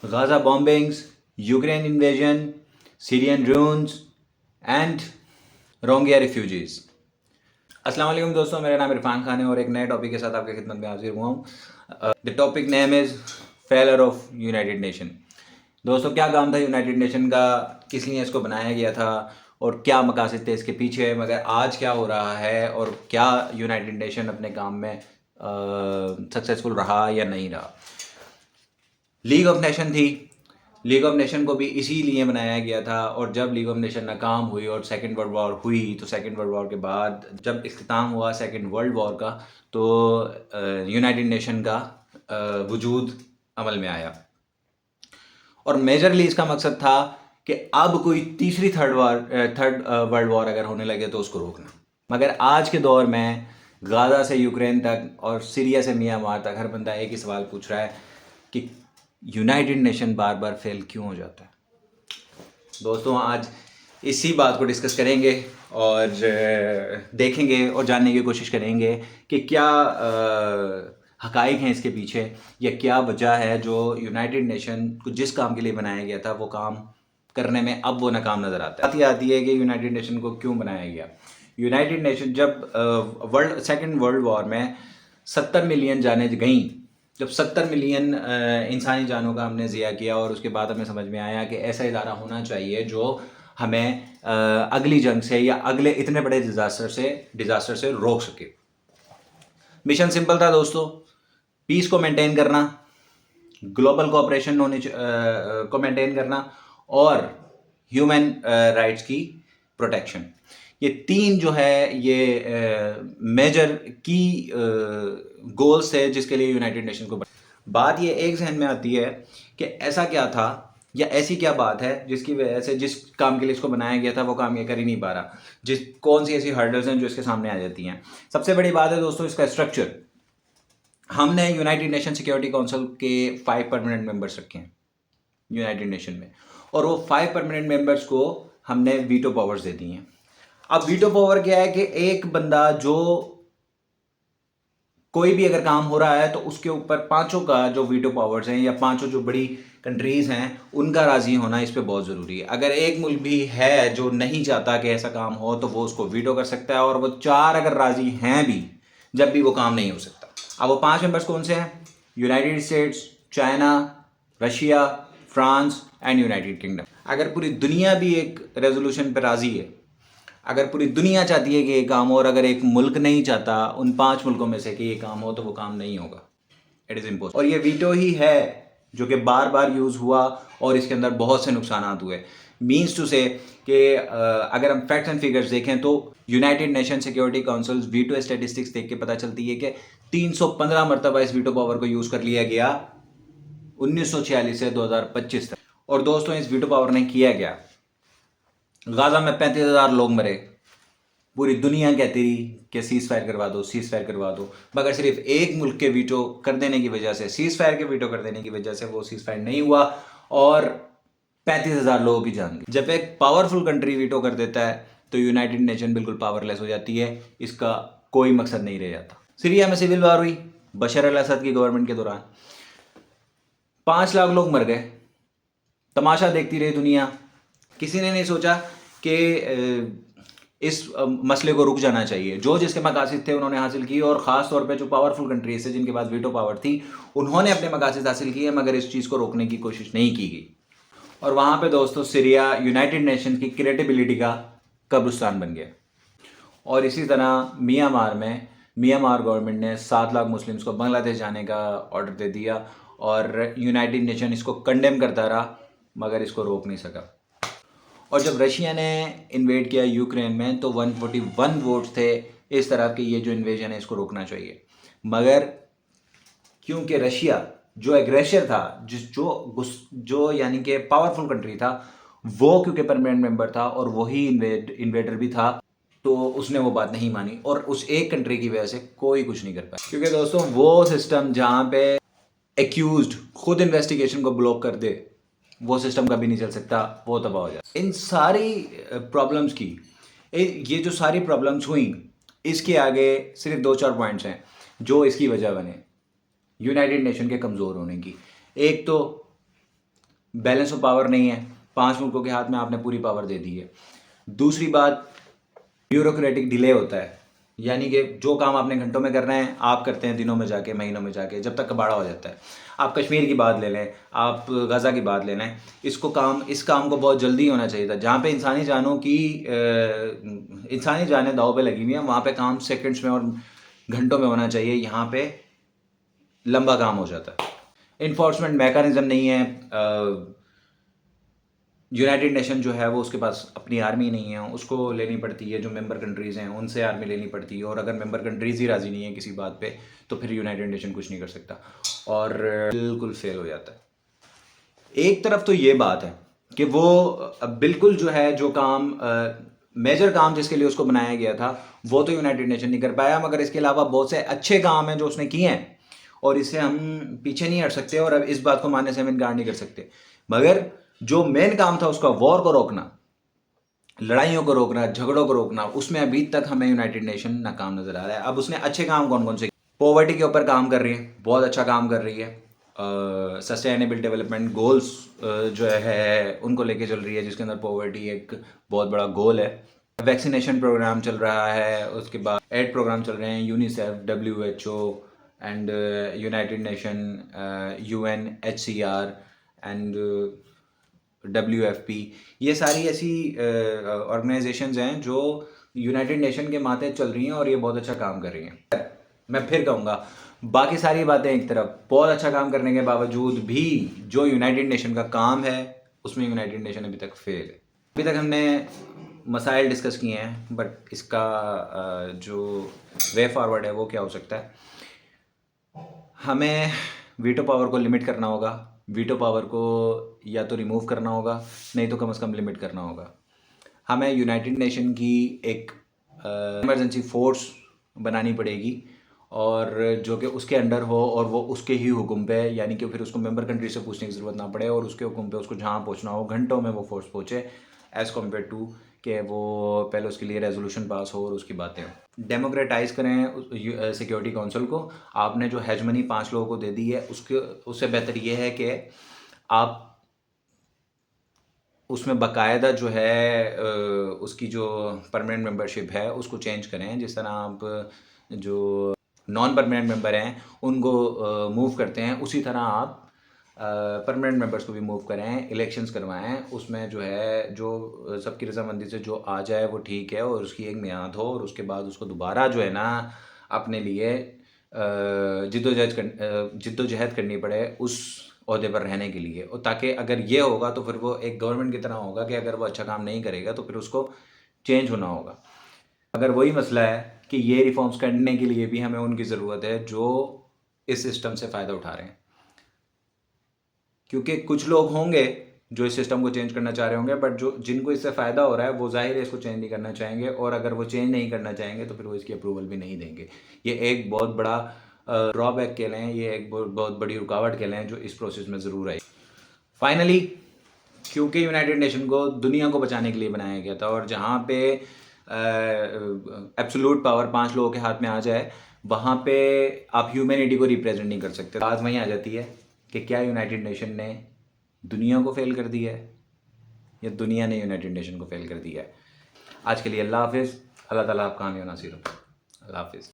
Gaza bombings, Ukraine invasion, Syrian ruins and Rohingya refugees. अस्सलाम वालेकुम दोस्तों, मेरा नाम इरफान खान है और एक नए टॉपिक के साथ आपकी खिदमत में हाजिर हुआ हूँ। The topic name is failure of United nation. दोस्तों, क्या काम था यूनाइटेड नेशन का, किस लिए इसको बनाया गया था और क्या मकासद थे इसके पीछे, मगर आज क्या हो रहा है और क्या यूनाइटेड नेशन अपने काम में सक्सेसफुल रहा या नहीं रहा। लीग ऑफ नेशन थी। लीग ऑफ नेशन को भी इसीलिए बनाया गया था और जब लीग ऑफ नेशन नाकाम हुई और सेकेंड वर्ल्ड वॉर हुई तो सेकेंड वर्ल्ड वॉर के बाद जब इख्तिताम हुआ सेकेंड वर्ल्ड वॉर का तो यूनाइटेड नेशन का वजूद अमल में आया और मेजरली इसका मकसद था कि अब कोई तीसरी थर्ड वर्ल्ड वॉर अगर होने लगे तो उसको रोकना। मगर आज के दौर में गाज़ा से यूक्रेन तक और सीरिया से म्यांमार तक हर बंदा एक ही सवाल पूछ रहा है कि यूनाइटेड नेशन बार बार फेल क्यों हो जाता है। दोस्तों, आज इसी बात को डिस्कस करेंगे और देखेंगे और जानने की कोशिश करेंगे कि क्या हकाइक हैं इसके पीछे या क्या वजह है जो यूनाइटेड नेशन को जिस काम के लिए बनाया गया था वो काम करने में अब वो नाकाम नज़र आता है। बात ये आती है कि यूनाइटेड नेशन को क्यों बनाया गया। यूनाइटेड नेशन जब सेकेंड वर्ल्ड वॉर में 70 मिलियन जानें गईं, जब 70 मिलियन इंसानी जानों का हमने ज़िया किया और उसके बाद हमें समझ में आया कि ऐसा इदारा होना चाहिए जो हमें अगली जंग से या अगले इतने बड़े डिज़ास्टर से रोक सके। मिशन सिंपल था दोस्तों, पीस को मेंटेन करना, ग्लोबल कोऑपरेशन को मेंटेन करना और ह्यूमन राइट्स की प्रोटेक्शन। ये तीन जो है ये मेजर की गोल्स थे जिसके लिए यूनाइटेड नेशन को बात ये एक जहन में आती है कि ऐसा क्या था या ऐसी क्या बात है जिसकी वजह से जिस काम के लिए इसको बनाया गया था वो काम ये कर ही नहीं पा रहा। कौन सी ऐसी हर्डल्स हैं जो इसके सामने आ जाती हैं। सबसे बड़ी बात है दोस्तों इसका स्ट्रक्चर। हमने यूनाइटेड नेशन सिक्योरिटी काउंसिल के 5 परमानेंट मेंबर्स रखे हैं यूनाइटेड नेशन में और वो 5 परमानेंट मेंबर्स को हमने वीटो पावर्स दे दी हैं। अब वीटो पावर क्या है कि एक बंदा जो कोई भी अगर काम हो रहा है तो उसके ऊपर पांचों का जो वीटो पावर्स हैं या पांचों जो बड़ी कंट्रीज़ हैं उनका राज़ी होना इस पे बहुत ज़रूरी है। अगर एक मुल्क भी है जो नहीं चाहता कि ऐसा काम हो तो वो उसको वीटो कर सकता है और वो 4 अगर राज़ी हैं भी जब भी वो काम नहीं हो सकता। अब वो 5 मेंबर्स कौन से हैं? United states, China, Russia, France and United kingdom. अगर पूरी दुनिया भी एक रेजोल्यूशन पर राज़ी है, अगर पूरी दुनिया चाहती है कि ये काम हो और अगर एक मुल्क नहीं चाहता उन 5 मुल्कों में से कि ये काम हो तो वो काम नहीं होगा। It is impossible. और ये वीटो ही है जो कि बार बार यूज़ हुआ और इसके अंदर बहुत से नुकसान हुए। मीन्स टू से कि अगर हम फैक्ट्स एंड फिगर्स देखें तो United nation security council veto statistics देख के पता चलती है कि 315 मरतबा इस वीटो पावर को यूज़ कर लिया गया 1946 से 2025 तक। और दोस्तों, इस वीटो पावर ने किया गया, गाज़ा में 35,000 लोग मरे, पूरी दुनिया कहती रही कि सीज़ फायर करवा दो, सीज़ फायर करवा दो, मगर सिर्फ एक मुल्क के वीटो कर देने की वजह से, सीज़ फायर के वीटो कर देने की वजह से वो सीज़ फायर नहीं हुआ और 35,000 लोगों की जान गई। जब एक पावरफुल कंट्री वीटो कर देता है तो यूनाइटेड नेशन बिल्कुल पावरलेस हो जाती है, इसका कोई मकसद नहीं रह जाता। सीरिया में सिविल वार हुई बशर अल असद की गवर्नमेंट के दौरान, 5 लाख लोग मर गए, तमाशा देखती रही दुनिया। किसी ने नहीं सोचा कि इस मसले को रुक जाना चाहिए। जो जिसके मकासद थे उन्होंने हासिल किए और ख़ास तौर पे जो पावरफुल कंट्रीज थे जिनके पास वीटो पावर थी उन्होंने अपने मकासद हासिल किए, मगर इस चीज़ को रोकने की कोशिश नहीं की गई। और वहाँ पे दोस्तों सीरिया यूनाइटेड नेशन की क्रिएटिबिलिटी का कब्रिस्तान बन गया। और इसी तरह म्यांमार गवर्नमेंट ने 7 लाख मुस्लिम्स को बांग्लादेश जाने का ऑर्डर दे दिया और यूनाइटेड नेशन इसको कंडेम करता रहा मगर इसको रोक नहीं सका। और जब रशिया ने इन्वेड किया यूक्रेन में तो 141 वोट्स थे इस तरह कि ये जो इन्वेजन है इसको रोकना चाहिए, मगर क्योंकि रशिया जो एग्रेसर था, जो यानी कि पावरफुल कंट्री था, वो क्योंकि परमानेंट मेंबर था और वही इन्वेडर भी था, तो उसने वो बात नहीं मानी और उस एक कंट्री की वजह से कोई कुछ नहीं कर पाया। क्योंकि दोस्तों वो सिस्टम जहाँ पे एक्यूज्ड खुद इन्वेस्टिगेशन को ब्लॉक कर दे वो सिस्टम कभी नहीं चल सकता, वो तबाह हो जाता। इन सारी प्रॉब्लम्स की ये जो सारी प्रॉब्लम्स हुई इसके आगे सिर्फ 2-4 पॉइंट्स हैं जो इसकी वजह बने यूनाइटेड नेशन के कमज़ोर होने की। एक तो बैलेंस ऑफ पावर नहीं है, 5 मुल्कों के हाथ में आपने पूरी पावर दे दी है। दूसरी बात, ब्यूरोक्रेटिक डिले होता है, यानी कि जो काम आपने घंटों में करना है आप करते हैं दिनों में जाके, महीनों में जाके, जब तक कबाड़ा हो जाता है। आप कश्मीर की बात ले लें, आप गाज़ा की बात ले लें, इस काम को बहुत जल्दी होना चाहिए था। जहाँ पे इंसानी जानें दांव पे लगी हुई हैं, वहाँ पे काम सेकंड्स में और घंटों में होना चाहिए, यहाँ पे लंबा काम हो जाता है। इन्फोर्समेंट मैकेनिज्म नहीं है, यूनाइटेड नेशन जो है वो उसके पास अपनी आर्मी नहीं है, उसको लेनी पड़ती है जो मेंबर कंट्रीज़ हैं उनसे आर्मी लेनी पड़ती है, और अगर मेंबर कंट्रीज़ ही राज़ी नहीं है किसी बात पे तो फिर यूनाइटेड नेशन कुछ नहीं कर सकता और बिल्कुल फेल हो जाता है। एक तरफ तो ये बात है कि वो बिल्कुल जो है जो काम मेजर काम जिसके लिए उसको बनाया गया था वो तो यूनाइटेड नेशन नहीं कर पाया, मगर इसके अलावा बहुत से अच्छे काम हैं जो उसने किए हैं और इससे हम पीछे नहीं हट सकते और अब इस बात को मानने से हम इनकार नहीं कर सकते। मगर जो मेन काम था उसका, वॉर को रोकना, लड़ाइयों को रोकना, झगड़ों को रोकना, उसमें अभी तक हमें यूनाइटेड नेशन नाकाम नजर आ रहा है। अब उसने अच्छे काम कौन कौन से, पॉवर्टी के ऊपर काम कर रही है, बहुत अच्छा काम कर रही है। सस्टेनेबल डेवलपमेंट गोल्स जो है उनको लेके चल रही है, जिसके अंदर पॉवर्टी एक बहुत बड़ा गोल है। वैक्सीनेशन प्रोग्राम चल रहा है, उसके बाद एड प्रोग्राम चल रहे हैं, UNICEF, WHO and United nation, UNHCR and WFP, ये सारी ऐसी ऑर्गेनाइजेशंस हैं जो यूनाइटेड नेशन के मातहत चल रही हैं और ये बहुत अच्छा काम कर रही हैं। मैं फिर कहूँगा, बाकी सारी बातें एक तरफ, बहुत अच्छा काम करने के बावजूद भी जो यूनाइटेड नेशन का काम है उसमें यूनाइटेड नेशन अभी तक फेल है। अभी तक हमने मसाइल डिस्कस किए हैं, बट इसका जो वे फॉरवर्ड है वो क्या हो सकता है। हमें वीटो पावर को लिमिट करना होगा, वीटो पावर को या तो रिमूव करना होगा, नहीं तो कम से कम लिमिट करना होगा। हमें यूनाइटेड नेशन की एक इमरजेंसी फोर्स बनानी पड़ेगी और जो कि उसके अंडर हो और वो उसके ही हुक्म पे, यानी कि फिर उसको मेंबर कंट्री से पूछने की ज़रूरत ना पड़े और उसके हुक्म पे उसको जहाँ पहुँचना हो घंटों में वो फोर्स पहुँचे, एज़ कम्पेयर टू कि वो पहले उसके लिए रेजोल्यूशन पास हो और उसकी बातें हो। डेमोक्रेटाइज करें सिक्योरिटी काउंसिल को। आपने जो हेजमनी 5 लोगों को दे दी है उससे बेहतर ये है कि आप उसमें बाकायदा जो है उसकी जो परमानेंट मेंबरशिप है उसको चेंज करें। जिस तरह आप जो नॉन परमानेंट मेंबर हैं उनको मूव करते हैं, उसी तरह आप परमानेंट मेंबर्स को भी मूव करें, इलेक्शंस करवाएं, उसमें जो है जो सबकी रजामंदी से जो आ जाए वो ठीक है और उसकी एक मियाद हो और उसके बाद उसको दोबारा जो है ना अपने लिए जिद्दोजहद करनी पड़े उस ओहदे पर रहने के लिए, और ताकि अगर ये होगा तो फिर वो एक गवर्नमेंट की तरह होगा कि अगर वो अच्छा काम नहीं करेगा तो फिर उसको चेंज होना होगा। अगर वही मसला है कि ये रिफॉर्म्स करने के लिए भी हमें उनकी ज़रूरत है जो इस सिस्टम से फ़ायदा उठा रहे हैं, क्योंकि कुछ लोग होंगे जो इस सिस्टम को चेंज करना चाह रहे होंगे, बट जो जिनको इससे फ़ायदा हो रहा है वो ज़ाहिर है इसको चेंज नहीं करना चाहेंगे, और अगर वो चेंज नहीं करना चाहेंगे तो फिर वो इसकी अप्रूवल भी नहीं देंगे। ये एक बहुत बड़ा ड्रॉबैक कह लें, ये एक बहुत बड़ी रुकावट कह लें जो इस प्रोसेस में ज़रूर आई। फाइनली, क्योंकि यूनाइटेड नेशन को दुनिया को बचाने के लिए बनाया गया था और जहाँ पे एब्सोल्यूट पावर 5 लोगों के हाथ में आ जाए वहाँ पे आप ह्यूमैनिटी को रिप्रेजेंट नहीं कर सकते। बात वहीं आ जाती है कि क्या यूनाइटेड नेशन ने दुनिया को फेल कर दिया है या दुनिया ने यूनाइटेड नेशन को फेल कर दिया है। आज के लिए अल्लाह हाफिज़। अल्लाह ताला आपका हामी और नासिर हो। अल्लाह हाफिज़।